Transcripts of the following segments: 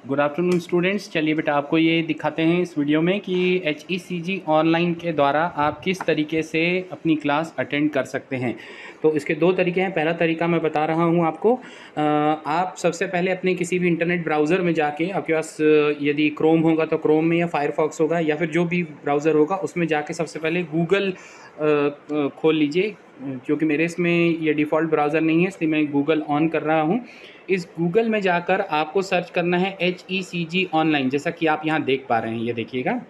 Good afternoon students. चलिए बेटा आपको ये दिखाते हैं इस वीडियो में कि HECG ऑनलाइन के द्वारा आप किस तरीके से अपनी क्लास अटेंड कर सकते हैं। तो इसके दो तरीके हैं। पहला तरीका मैं बता रहा हूँ आपको। आप सबसे पहले अपने किसी भी इंटरनेट ब्राउज़र में जाके, आपके पास यदि क्रोम होगा तो क्रोम में, या फायरफॉक्स होगा या फिर जो भी ब्राउज़र होगा उसमें जाके सबसे पहले गूगल खोल लीजिए। क्योंकि मेरे इसमें ये डिफ़ॉल्ट ब्राउज़र नहीं है इसलिए मैं गूगल ऑन कर रहा हूँ। इस गूगल में जाकर आपको सर्च करना है HECG ऑनलाइन, जैसा कि आप यहाँ देख पा रहे हैं। ये देखिएगा,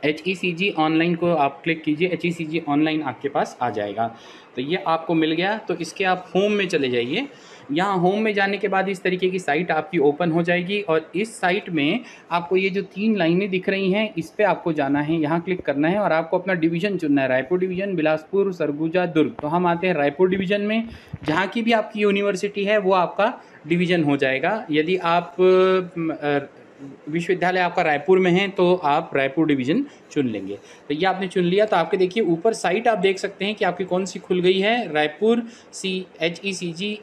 HECG ऑनलाइन को आप क्लिक कीजिए, HECG ऑनलाइन आपके पास आ जाएगा। तो ये आपको मिल गया। तो इसके आप होम में चले जाइए। यहाँ होम में जाने के बाद इस तरीके की साइट आपकी ओपन हो जाएगी और इस साइट में आपको ये जो 3 लाइनें दिख रही हैं इस पर आपको जाना है, यहाँ क्लिक करना है और आपको अपना डिवीज़न चुनना है। रायपुर डिवीज़न, बिलासपुर, सरगुजा, दुर्ग। तो हम आते हैं रायपुर डिवीज़न में। जहाँ की भी आपकी यूनिवर्सिटी है वो आपका डिवीज़न हो जाएगा। यदि आप विश्वविद्यालय आपका रायपुर में है तो आप रायपुर डिवीज़न चुन लेंगे। तो ये आपने चुन लिया तो आपके देखिए ऊपर साइट आप देख सकते हैं कि आपकी कौन सी खुल गई है, रायपुर HECG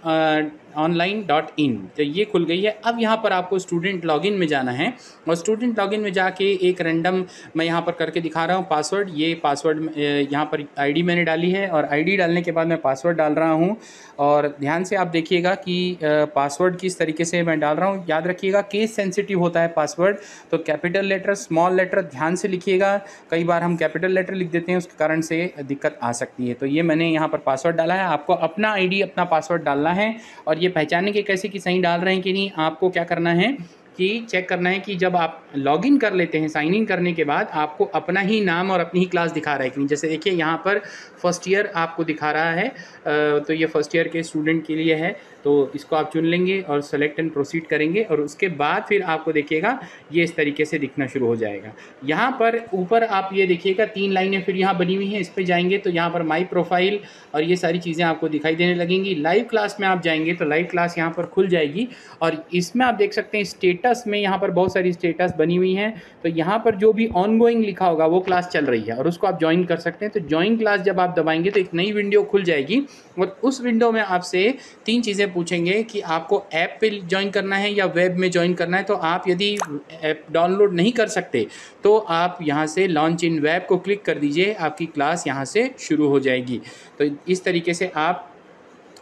online.in। तो ये खुल गई है। अब यहाँ पर आपको स्टूडेंट लॉगिन में जाना है और स्टूडेंट लॉगिन में जाके एक रैंडम मैं यहाँ पर करके दिखा रहा हूँ पासवर्ड। ये पासवर्ड यहाँ पर आईडी मैंने डाली है और आईडी डालने के बाद मैं पासवर्ड डाल रहा हूँ। और ध्यान से आप देखिएगा कि पासवर्ड किस तरीके से मैं डाल रहा हूँ। याद रखिएगा केस सेंसिटिव होता है पासवर्ड, तो कैपिटल लेटर, स्मॉल लेटर ध्यान से लिखिएगा। कई बार हम कैपिटल लेटर लिख देते हैं, उसके कारण से दिक्कत आ सकती है। तो ये मैंने यहाँ पर पासवर्ड डाला है। आपको अपना आईडी, अपना पासवर्ड डालना है और ये पहचानने के कैसे कि सही डाल रहे हैं कि नहीं, आपको क्या करना है कि चेक करना है कि जब आप लॉगिन कर लेते हैं, साइन इन करने के बाद आपको अपना ही नाम और अपनी ही क्लास दिखा रहा है कि नहीं। जैसे देखिए यहाँ पर फर्स्ट ईयर आपको दिखा रहा है, तो ये फर्स्ट ईयर के स्टूडेंट के लिए है। तो इसको आप चुन लेंगे और सेलेक्ट एंड प्रोसीड करेंगे और उसके बाद फिर आपको देखिएगा ये इस तरीके से दिखना शुरू हो जाएगा। यहाँ पर ऊपर आप ये देखिएगा 3 लाइनें फिर यहाँ बनी हुई हैं, इस पर जाएंगे तो यहाँ पर माई प्रोफाइल और ये सारी चीज़ें आपको दिखाई देने लगेंगी। लाइव क्लास में आप जाएंगे तो लाइव क्लास यहाँ पर खुल जाएगी और इसमें आप देख सकते हैं स्टेटस में यहाँ पर बहुत सारी स्टेटस बनी हुई हैं। तो यहाँ पर जो भी ऑनगोइंग लिखा होगा वो क्लास चल रही है और उसको आप ज्वाइन कर सकते हैं। तो ज्वाइन क्लास जब आप दबाएंगे तो एक नई विंडो खुल जाएगी और उस विंडो में आपसे 3 चीज़ें पूछेंगे कि आपको ऐप पे ज्वाइन करना है या वेब में ज्वाइन करना है। तो आप यदि ऐप डाउनलोड नहीं कर सकते तो आप यहाँ से लॉन्च इन वेब को क्लिक कर दीजिए, आपकी क्लास यहाँ से शुरू हो जाएगी। तो इस तरीके से आप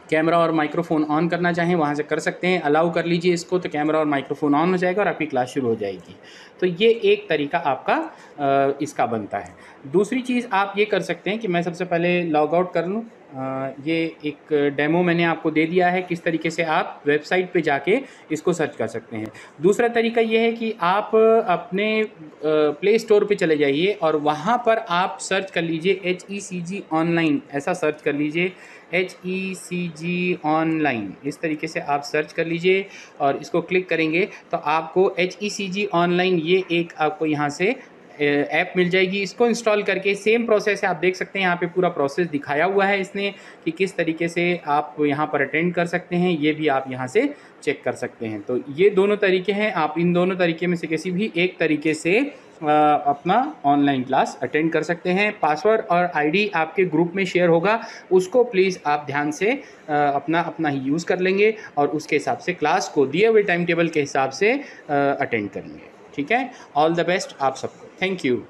कैमरा और माइक्रोफोन ऑन करना चाहें वहाँ से कर सकते हैं। अलाउ कर लीजिए इसको तो कैमरा और माइक्रोफोन ऑन हो जाएगा और आपकी क्लास शुरू हो जाएगी। तो ये एक तरीका आपका इसका बनता है। दूसरी चीज़ आप ये कर सकते हैं कि मैं सबसे पहले लॉग आउट कर लूँ। ये एक डेमो मैंने आपको दे दिया है किस तरीके से आप वेबसाइट पे जाके इसको सर्च कर सकते हैं। दूसरा तरीका ये है कि आप अपने प्ले स्टोर पे चले जाइए और वहाँ पर आप सर्च कर लीजिए HECG ऑनलाइन, ऐसा सर्च कर लीजिए HECG ऑनलाइन। इस तरीके से आप सर्च कर लीजिए और इसको क्लिक करेंगे तो आपको HECG ऑनलाइन ये एक आपको यहाँ से ऐप मिल जाएगी। इसको इंस्टॉल करके सेम प्रोसेस है, आप देख सकते हैं यहाँ पे पूरा प्रोसेस दिखाया हुआ है इसने कि किस तरीके से आप यहाँ पर अटेंड कर सकते हैं। ये भी आप यहाँ से चेक कर सकते हैं। तो ये दोनों तरीके हैं, आप इन दोनों तरीके में से किसी भी एक तरीके से अपना ऑनलाइन क्लास अटेंड कर सकते हैं। पासवर्ड और आईडी आपके ग्रुप में शेयर होगा, उसको प्लीज़ आप ध्यान से अपना ही यूज़ कर लेंगे और उसके हिसाब से क्लास को दिए हुए टाइम टेबल के हिसाब से अटेंड करेंगे। ठीक है, ऑल द बेस्ट आप सबको। Thank you.